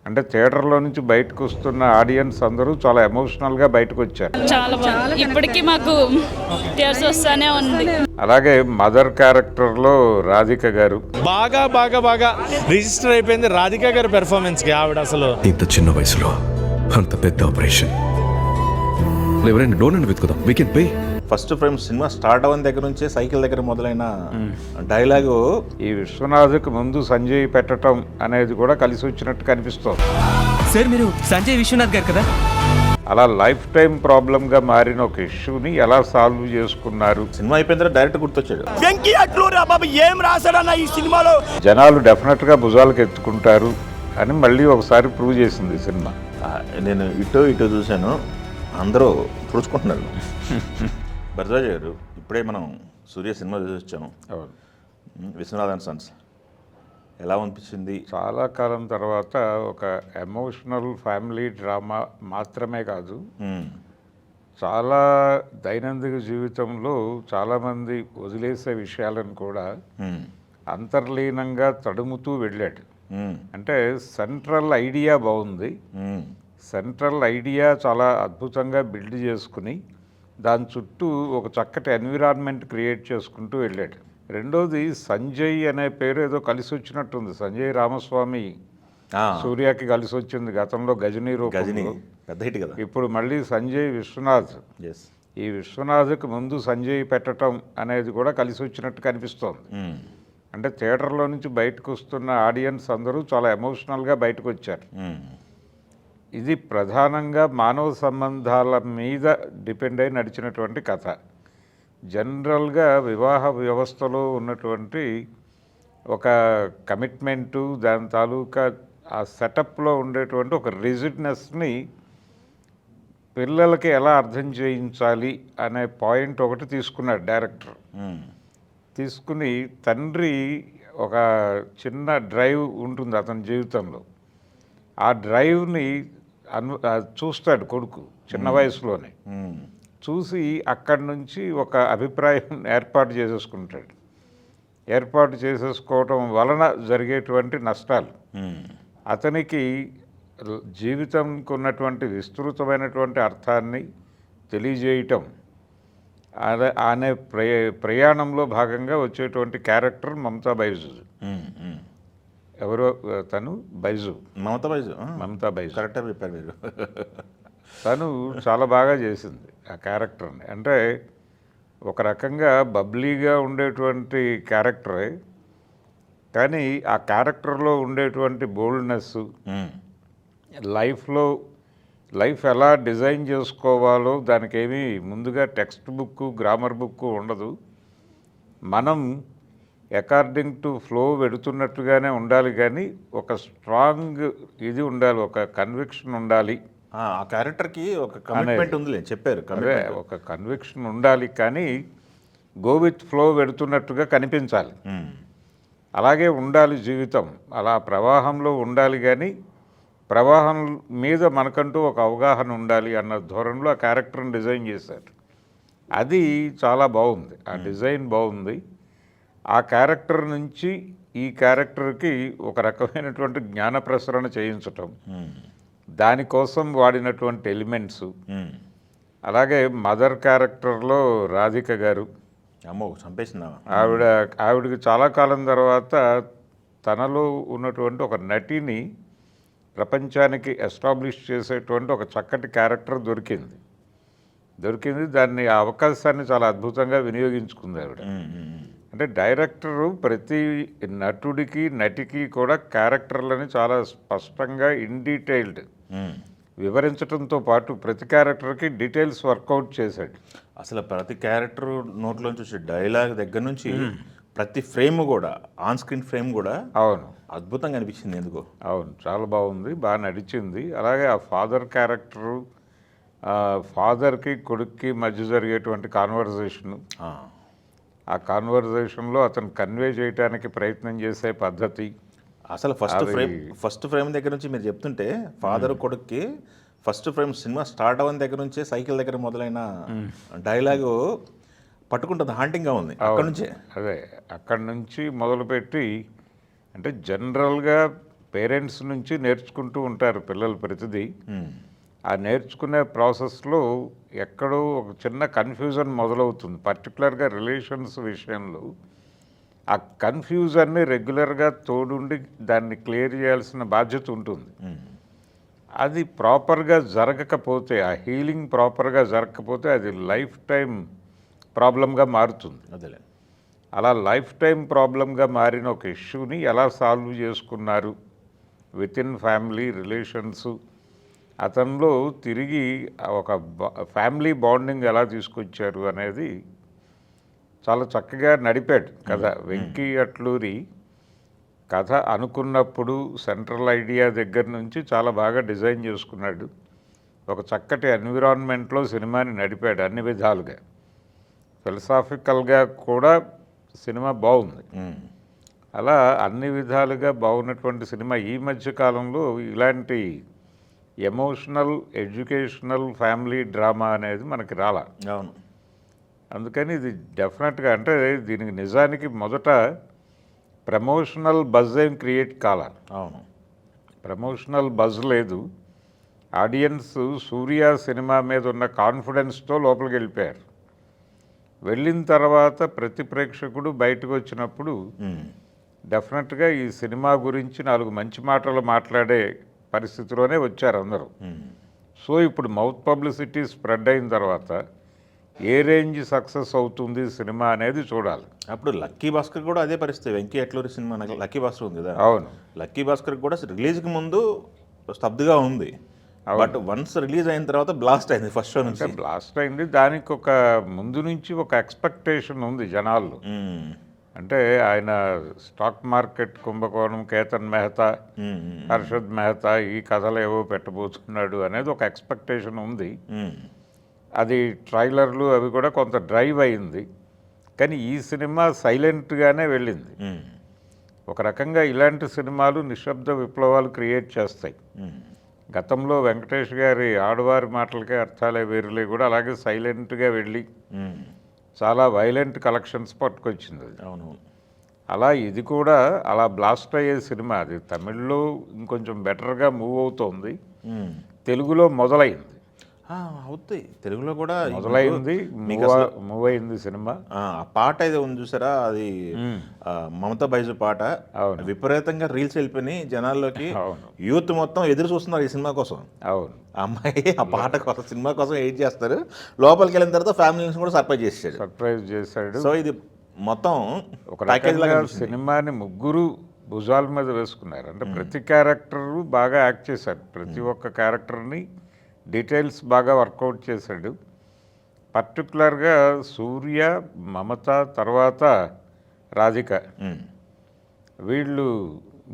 అంటే థియేటర్లో నుంచి బయటకు వస్తున్న ఆడియన్స్ అందరూ చాలా ఎమోషనల్గా బయటకు వచ్చారు. చాలా బాగుంది. ఇప్పటికీ మాకు టీయర్స్ వస్తానే ఉంది. అలాగే మదర్ క్యారెక్టర్లో రాధిక గారు బాగా బాగా బాగా రిజిస్టర్ అయిపోయింది రాధిక గారి పెర్ఫార్మెన్స్కి. ఆవిడ అసలు ఇంత చిన్న వయసులో అంత పెద్ద ఆపరేషన్. ఎవరైనా డోనర్ వెతుకుదాం, we can pay. First frame cinema start అవ్వని దగ్గర నుంచే సైకిల్ దగ్గర మొదలైన డైలాగు ఈ విశ్వనాథ్కి ముందు సంజయ్ పెట్టడం అనేది కూడా కలిసి వచ్చినట్టు కనిపిస్తోంది. సార్ మీరు సంజయ్ విశ్వనాథ్ గారు కదా? అలా లైఫ్ టైం ప్రాబ్లంగా మారిన ఒక ఇష్యూని ఎలా సాల్వ్ చేసుకున్నారు. సినిమా అయిపోయిన తర్వాత డైరెక్ట్ గుర్తొచ్చాడు. ఏం రాశాడన్న ఈ సినిమాలో. జనాలు డెఫినెట్గా భుజాలకు ఎత్తుకుంటారు అని మళ్ళీ ఒకసారి ప్రూవ్ చేసింది సినిమా. నేను ఇటు చూశాను, అందరూ పుడుచుకుంటున్నారు. భరద్వాజ్ గారు, ఇప్పుడే మనం సూర్య సినిమా చూసి వచ్చాము. విశ్వనాథ్ అండ్ సన్స్ ఎలా అనిపించింది? చాలా కాలం తర్వాత ఒక ఎమోషనల్ ఫ్యామిలీ డ్రామా మాత్రమే కాదు, చాలా దైనందిన జీవితంలో చాలామంది వదిలేసే విషయాలను కూడా అంతర్లీనంగా తడుముతూ వెళ్ళాడు. అంటే సెంట్రల్ ఐడియా బాగుంది, సెంట్రల్ ఐడియా చాలా అద్భుతంగా బిల్డ్ చేసుకుని దాని చుట్టూ ఒక చక్కటి ఎన్విరాన్మెంట్ క్రియేట్ చేసుకుంటూ వెళ్ళాడు. రెండోది సంజయ్ అనే పేరు ఏదో కలిసి వచ్చినట్టుంది. సంజయ్ రామస్వామి సూర్యకి కలిసి వచ్చింది గతంలో గజనీ రూపంలో, పెద్ద హిట్ కదా. ఇప్పుడు మళ్ళీ సంజయ్ విశ్వనాథ్. ఈ విశ్వనాథ్కి ముందు సంజయ్ పెట్టడం అనేది కూడా కలిసి వచ్చినట్టు కనిపిస్తోంది. అంటే థియేటర్లో నుంచి బయటకు వస్తున్న ఆడియన్స్ అందరూ చాలా ఎమోషనల్గా బయటకు వచ్చారు. ఇది ప్రధానంగా మానవ సంబంధాల మీద డిపెండ్ అయి నడిచినటువంటి కథ. జనరల్గా వివాహ వ్యవస్థలో ఉన్నటువంటి ఒక కమిట్మెంటు, దాని తాలూకా ఆ సెటప్లో ఉండేటువంటి ఒక రిజిడ్నెస్ని పిల్లలకి ఎలా అర్థం చేయించాలి అనే పాయింట్ ఒకటి తీసుకున్నాడు డైరెక్టర్. తీసుకుని తండ్రి ఒక చిన్న డ్రైవ్ ఉంటుంది అతని జీవితంలో, ఆ డ్రైవ్ని చూస్తాడు కొడుకు చిన్న వయసులోనే. చూసి అక్కడి నుంచి ఒక అభిప్రాయం ఏర్పాటు చేసేసుకోవటం వలన జరిగేటువంటి నష్టాలు, అతనికి జీవితంకి ఉన్నటువంటి విస్తృతమైనటువంటి అర్థాన్ని తెలియజేయటం అనే ప్రయాణంలో భాగంగా వచ్చేటువంటి క్యారెక్టర్ మమతా బైజు. ఎవరో తను బైజు, మమతా బైజు కరెక్ట్గా చెప్పారు మీరు. తను చాలా బాగా చేసింది ఆ క్యారెక్టర్ని. అంటే ఒక రకంగా బబ్లీగా ఉండేటువంటి క్యారెక్టరే, కానీ ఆ క్యారెక్టర్లో ఉండేటువంటి బోల్డ్నెస్, లైఫ్ ఎలా డిజైన్ చేసుకోవాలో దానికి ఏమీ ముందుగా టెక్స్ట్ బుక్, గ్రామర్ బుక్ ఉండదు. మనం అకార్డింగ్ టు ఫ్లో వెడుతున్నట్టుగానే ఉండాలి, కానీ ఒక స్ట్రాంగ్ ఇది ఉండాలి, ఒక కన్విక్షన్ ఉండాలి. ఆ క్యారెక్టర్కి ఒక కమిట్మెంట్ ఉంది చెప్పారు. ఒక కన్విక్షన్ ఉండాలి, కానీ గో విత్ ఫ్లో వెడుతున్నట్టుగా కనిపించాలి. అలాగే ఉండాలి జీవితం, అలా ప్రవాహంలో ఉండాలి, కానీ ప్రవాహం మీద మనకంటూ ఒక అవగాహన ఉండాలి అన్న ధోరణిలో ఆ క్యారెక్టర్ని డిజైన్ చేశారు. అది చాలా బాగుంది, ఆ డిజైన్ బాగుంది. ఆ క్యారెక్టర్ నుంచి ఈ క్యారెక్టర్కి ఒక రకమైనటువంటి జ్ఞాన ప్రసరణ చేయించటం, దానికోసం వాడినటువంటి ఎలిమెంట్స్. అలాగే మదర్ క్యారెక్టర్లో రాధిక గారు, అమ్మో చంపేసిందా ఆవిడకి చాలా కాలం తర్వాత తనలో ఉన్నటువంటి ఒక నటిని ప్రపంచానికి ఎస్టాబ్లిష్ చేసేటువంటి ఒక చక్కటి క్యారెక్టర్ దొరికింది. దాన్ని ఆ అవకాశాన్ని చాలా అద్భుతంగా వినియోగించుకుంది ఆవిడ. అంటే డైరెక్టరు ప్రతి నటుడికి నటికి కూడా క్యారెక్టర్లని చాలా స్పష్టంగా ఇన్ డీటెయిల్డ్ వివరించడంతో పాటు ప్రతి క్యారెక్టర్కి డీటెయిల్స్ వర్కౌట్ చేశాడు. అసలు ప్రతి క్యారెక్టర్ నోట్లోంచి వచ్చే డైలాగ్ దగ్గర నుంచి ప్రతి ఫ్రేమ్ కూడా, ఆన్ స్క్రీన్ ఫ్రేమ్ కూడా అవును అద్భుతంగా అనిపించింది. ఎందుకు? అవును, చాలా బాగుంది, బాగా నడిచింది. అలాగే ఆ ఫాదర్ క్యారెక్టరు, ఫాదర్కి కొడుక్కి మధ్య జరిగేటువంటి కాన్వర్జేషను, ఆ కాన్వర్జేషన్లో అతను కన్వే చేయడానికి ప్రయత్నం చేసే పద్ధతి, అసలు ఫస్ట్ ఫ్రేమ్ దగ్గర నుంచి మీరు చెప్తుంటే ఫాదర్ కొడుక్కి ఫస్ట్ ఫ్రేమ్ సినిమా స్టార్ట్ అవ్వని దగ్గర నుంచే సైకిల్ దగ్గర మొదలైన డైలాగు పట్టుకుంటుంది, హాంటింగ్గా ఉంది అక్కడ నుంచే. అక్కడి నుంచి మొదలుపెట్టి, అంటే జనరల్గా పేరెంట్స్ నుంచి నేర్చుకుంటూ ఉంటారు పిల్లలు ప్రతిదీ. ఆ నేర్చుకునే ప్రాసెస్లో ఎక్కడో ఒక చిన్న కన్ఫ్యూజన్ మొదలవుతుంది, పర్టికులర్గా రిలేషన్స్ విషయంలో. ఆ కన్ఫ్యూజన్ని రెగ్యులర్గా తోడుండి దాన్ని క్లియర్ చేయాల్సిన బాధ్యత ఉంటుంది. అది ప్రాపర్గా జరగకపోతే, ఆ హీలింగ్ ప్రాపర్గా జరగకపోతే అది లైఫ్ టైం ప్రాబ్లంగా మారుతుంది. అదేలే. అలా లైఫ్ టైం ప్రాబ్లంగా మారిన ఒక ఇష్యూని ఎలా సాల్వ్ చేసుకున్నారు విత్ ఇన్ ఫ్యామిలీ రిలేషన్స్, అతనిలో తిరిగి ఒక ఫ్యామిలీ బాండింగ్ ఎలా తీసుకొచ్చారు అనేది చాలా చక్కగా నడిపాడు కథ. వెంకీ అట్లూరి కథ అనుకున్నప్పుడు సెంట్రల్ ఐడియా దగ్గర నుంచి చాలా బాగా డిజైన్ చేసుకున్నాడు. ఒక చక్కటి ఎన్విరాన్మెంట్లో సినిమాని నడిపాడు అన్ని విధాలుగా. ఫిలసాఫికల్గా కూడా సినిమా బాగుంది. అలా అన్ని విధాలుగా బాగున్నటువంటి సినిమా ఈ మధ్య కాలంలో ఇలాంటి ఎమోషనల్ ఎడ్యుకేషనల్ ఫ్యామిలీ డ్రామా అనేది మనకి రాలా. అవును. అందుకని ఇది డెఫినెట్గా, అంటే దీనికి నిజానికి మొదట ప్రమోషనల్ బజ్ ఏం క్రియేట్ కావాలి. అవును. ప్రమోషనల్ బజ్ లేదు. ఆడియన్స్ సూర్య సినిమా మీద ఉన్న కాన్ఫిడెన్స్తో లోపలికి వెళ్ళిపోయారు. వెళ్ళిన తర్వాత ప్రతి ప్రేక్షకుడు బయటకు వచ్చినప్పుడు డెఫినెట్గా ఈ సినిమా గురించి 4 మంచి మాటలు మాట్లాడే పరిస్థితిలోనే వచ్చారు అందరూ. సో ఇప్పుడు మౌత్ పబ్లిసిటీ స్ప్రెడ్ అయిన తర్వాత ఏ రేంజ్ సక్సెస్ అవుతుంది సినిమా అనేది చూడాలి. అప్పుడు లక్కీ భాస్కర్ కూడా అదే పరిస్థితి. వెంకీ అట్లూరి సినిమా లక్కీ భాస్కర్ ఉంది కదా. అవును. లక్కీ భాస్కర్ కూడా రిలీజ్కి ముందు స్తబ్దుగా ఉంది. బట్ వన్స్ రిలీజ్ అయిన తర్వాత బ్లాస్ట్ అయింది ఫస్ట్ షో నుంచి. బ్లాస్ట్ అయింది. దానికి ఒక ముందు నుంచి ఒక ఎక్స్పెక్టేషన్ ఉంది జనాల్లో. అంటే ఆయన స్టాక్ మార్కెట్ కుంభకోణం, కేతన్ మెహతా, హర్షద్ మెహతా ఈ కథలు ఏవో పెట్టబోతున్నాడు అనేది ఒక ఎక్స్పెక్టేషన్ ఉంది. అది ట్రైలర్లు అవి కూడా కొంత డ్రైవ్ అయింది. కానీ ఈ సినిమా సైలెంట్గానే వెళ్ళింది. ఒక రకంగా ఇలాంటి సినిమాలు నిశ్శబ్ద విప్లవాలు క్రియేట్ చేస్తాయి. గతంలో వెంకటేష్ గారి ఆడవారి మాటలకే అర్థాలే వేరులే కూడా అలాగే సైలెంట్గా వెళ్ళి చాలా వైలెంట్ కలెక్షన్స్ పట్టుకొచ్చింది అది. అవును. అలా ఇది కూడా అలా బ్లాస్ట్ అయ్యే సినిమా. అది తమిళ్లో ఇంకొంచెం బెటర్గా మూవ్ అవుతోంది. తెలుగులో మొదలైంది. అవుతాయి. తెలుగులో కూడా మొదలైంది, మూవ్ అయింది సినిమా. ఆ పాట ఏదో ఉంది చూసారా, అది మమతా బైజు పాట. విపరీతంగా రీల్స్ వెళ్ళిపోయి జనాల్లోకి. యూత్ మొత్తం ఎదురు చూస్తున్నారు ఈ సినిమా కోసం. అవును. అమ్మాయి ఆ పాట కోసం, సినిమా కోసం వెయిట్ చేస్తారు. లోపలికి వెళ్ళిన తర్వాత ఫ్యామిలీని కూడా సర్ప్రైజ్ చేశాడు. సో ఇది మొత్తం ఒక రకంగా సినిమాని ముగ్గురు భుజాల మీద వేసుకున్నారు. అంటే ప్రతి క్యారెక్టరు బాగా యాక్ట్ చేశాడు. ప్రతి ఒక్క క్యారెక్టర్ని డీటెయిల్స్ బాగా వర్కౌట్ చేశాడు. పర్టికులర్గా సూర్య, మమత, తర్వాత రాధిక వీళ్ళు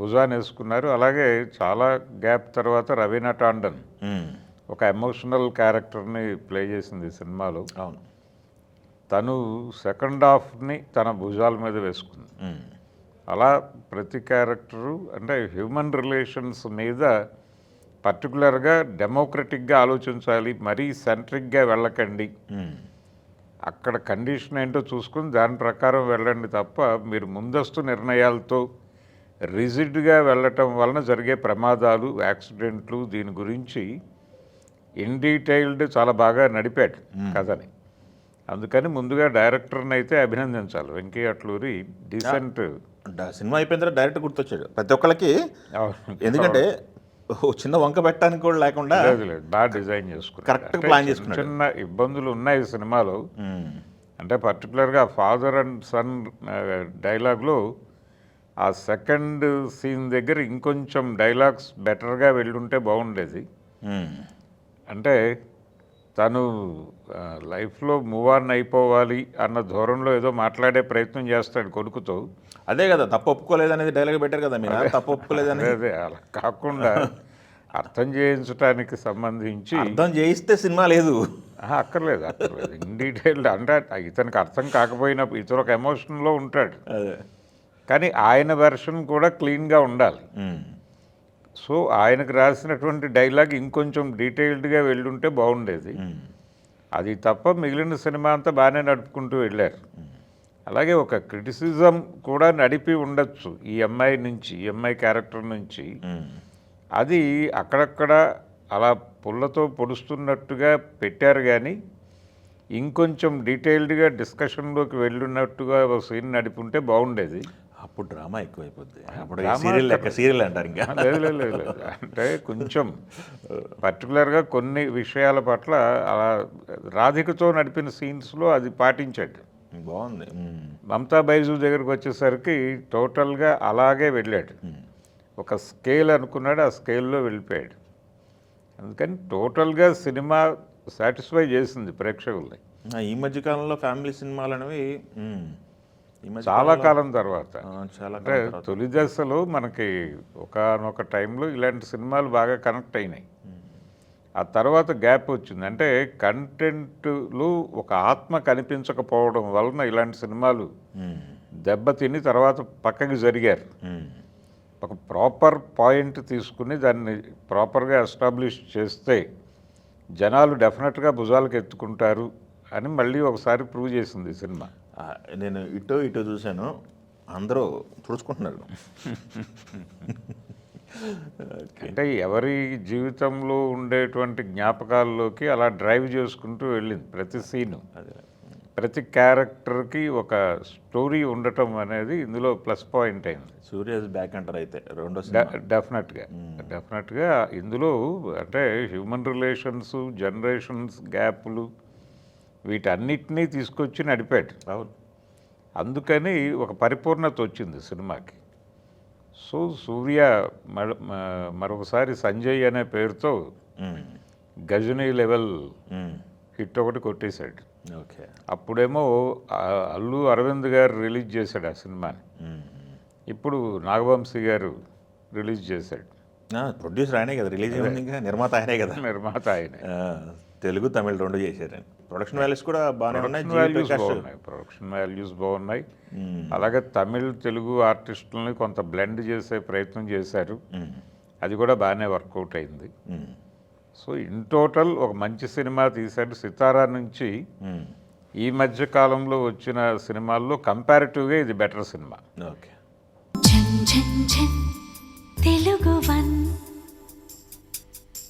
భుజాన్ని వేసుకున్నారు. అలాగే చాలా గ్యాప్ తర్వాత రవీనా టాండన్ ఒక ఎమోషనల్ క్యారెక్టర్ని ప్లే చేసింది సినిమాలో. అవును. తను సెకండ్ హాఫ్ని తన భుజాల మీద వేసుకుంది. అలా ప్రతి క్యారెక్టరు అంటే హ్యూమన్ రిలేషన్స్ మీద పర్టికులర్గా డెమోక్రటిక్గా ఆలోచించాలి, మరీ సెంట్రిక్గా వెళ్ళకండి, అక్కడ కండిషన్ ఏంటో చూసుకుని దాని ప్రకారం వెళ్ళండి తప్ప మీరు ముందస్తు నిర్ణయాలతో రిజిడ్గా వెళ్ళటం వలన జరిగే ప్రమాదాలు, యాక్సిడెంట్లు, దీని గురించి ఇన్ డీటెయిల్డ్ చాలా బాగా నడిపాడు కథని. అందుకని ముందుగా డైరెక్టర్ని అయితే అభినందించాలి. వెంకీ అట్లూరి డీసెంట్. సినిమా అయిపోయిన తర్వాత డైరెక్టర్ గుర్తొచ్చాడు ప్రతి ఒక్కరికి. ఎందుకంటే చిన్న వంక పెట్టడానికి కూడా లేకుండా లేదు, బాగా డిజైన్ చేసుకున్నాడు, కరెక్ట్ ప్లాన్ చేసుకున్నాడు. చిన్న ఇబ్బందులు ఉన్నాయి సినిమాలో. అంటే పర్టికులర్గా ఫాదర్ అండ్ సన్ డైలాగ్లో ఆ సెకండ్ సీన్ దగ్గర ఇంకొంచెం డైలాగ్స్ బెటర్గా వెళ్ళుంటే బాగుండేది. అంటే తను లైఫ్లో మూవ్ ఆన్ అయిపోవాలి అన్న ధోరణిలో ఏదో మాట్లాడే ప్రయత్నం చేస్తాడు కొడుకుతో. అదే కదా, తప్పు ఒప్పుకోలేదు అనేది డైలాగ్ పెట్టారు కదా మీరు. తప్పు ఒప్పుకోలేదని అదే అలా కాకుండా అర్థం చేయించడానికి సంబంధించి అర్థం చేయిస్తే సినిమా లేదు. అక్కర్లేదు ఇన్ డీటెయిల్డ్. అంటే ఇతనికి అర్థం కాకపోయినా ఇతను ఒక ఎమోషన్లో ఉంటాడు. కానీ ఆయన వెర్షన్ కూడా క్లీన్గా ఉండాలి. సో ఆయనకు రాసినటువంటి డైలాగ్ ఇంకొంచెం డీటెయిల్డ్గా వెళ్ళుంటే బాగుండేది. అది తప్ప మిగిలిన సినిమా అంతా బాగానే నడుపుకుంటూ వెళ్ళారు. అలాగే ఒక క్రిటిసిజం కూడా నడిపి ఉండొచ్చు ఈ అమ్మాయి నుంచి, ఈ అమ్మాయి క్యారెక్టర్ నుంచి. అది అక్కడక్కడ అలా పుల్లతో పొడుస్తున్నట్టుగా పెట్టారు, కానీ ఇంకొంచెం డీటెయిల్డ్గా డిస్కషన్లోకి వెళ్ళున్నట్టుగా ఒక సీన్ నడిపుంటే బాగుండేది. అప్పుడు డ్రామా ఎక్కువైపోద్ది. అప్పుడు డ్రామా సీరియల్ లెక్క సీరియల్ అంటారు ఇంకా. లేదు. అంటే కొంచెం పర్టికులర్గా కొన్ని విషయాల పట్ల అలా రాధికతో నడిపిన సీన్స్లో అది పాటించాడు. బాగుంది. మమతా బైజు దగ్గరికి వచ్చేసరికి టోటల్గా అలాగే వెళ్ళాడు. ఒక స్కేల్ అనుకున్నాడు, ఆ స్కేల్లో వెళ్ళిపోయాడు. అందుకని టోటల్గా సినిమా సాటిస్ఫై చేసింది ప్రేక్షకుల్ని. ఈ మధ్య కాలంలో ఫ్యామిలీ సినిమాలు అనేవి చాలా కాలం తర్వాత, చాలా అంటే తొలి దశలో మనకి ఒకానొక టైంలో ఇలాంటి సినిమాలు బాగా కనెక్ట్ అయినాయి. ఆ తర్వాత గ్యాప్ వచ్చింది. అంటే కంటెంట్లు ఒక ఆత్మ కనిపించకపోవడం వలన ఇలాంటి సినిమాలు దెబ్బతిని తర్వాత పక్కకి జరిగారు. ఒక ప్రాపర్ పాయింట్ తీసుకుని దాన్ని ప్రాపర్గా ఎస్టాబ్లిష్ చేస్తే జనాలు డెఫినెట్గా భుజాలకు ఎత్తుకుంటారు అని మళ్ళీ ఒకసారి ప్రూవ్ చేసింది సినిమా. నేను ఇటో చూశాను, అందరూ తుడుచుకుంటున్నారు. అంటే ఎవరి జీవితంలో ఉండేటువంటి జ్ఞాపకాల్లోకి అలా డ్రైవ్ చేసుకుంటూ వెళ్ళింది ప్రతి సీను. ప్రతి క్యారెక్టర్కి ఒక స్టోరీ ఉండటం అనేది ఇందులో ప్లస్ పాయింట్ అయింది. సూర్యస్ బ్యాక్ అంటారు అయితే రెండో డెఫినెట్గా ఇందులో అంటే హ్యూమన్ రిలేషన్స్, జనరేషన్స్ గ్యాప్లు వీటన్నిటినీ తీసుకొచ్చి నడిపాడు. అవును. అందుకని ఒక పరిపూర్ణత వచ్చింది సినిమాకి. సో సూర్య మరొకసారి సంజయ్ అనే పేరుతో గజనీ లెవెల్ హిట్ ఒకటి కొట్టేశాడు. ఓకే. అప్పుడేమో అల్లు అరవింద్ గారు రిలీజ్ చేశాడు ఆ సినిమాని. ఇప్పుడు నాగవంశీ గారు రిలీజ్ చేశాడు. ప్రొడ్యూసర్ ఆయనే కదా, రిలీజ్ అయింది ఇంకా నిర్మాత ఆయనే కదా. నిర్మాత ఆయనే. తెలుగు తమిళ రెండు చేశారని. ప్రొడక్షన్ వాల్యూస్ కూడా బాగానే ఉన్నాయి. ప్రొడక్షన్ వాల్యూస్ బాగున్నాయి. అలాగే తమిళ్ తెలుగు ఆర్టిస్టులని కొంత బ్లెండ్ చేసే ప్రయత్నం చేశారు. అది కూడా బాగానే వర్కౌట్ అయింది. సో ఇన్ టోటల్ ఒక మంచి సినిమా తీశాడు. సితారా నుంచి ఈ మధ్య కాలంలో వచ్చిన సినిమాల్లో కంపారిటివ్గా ఇది better cinema. Okay. Telugu one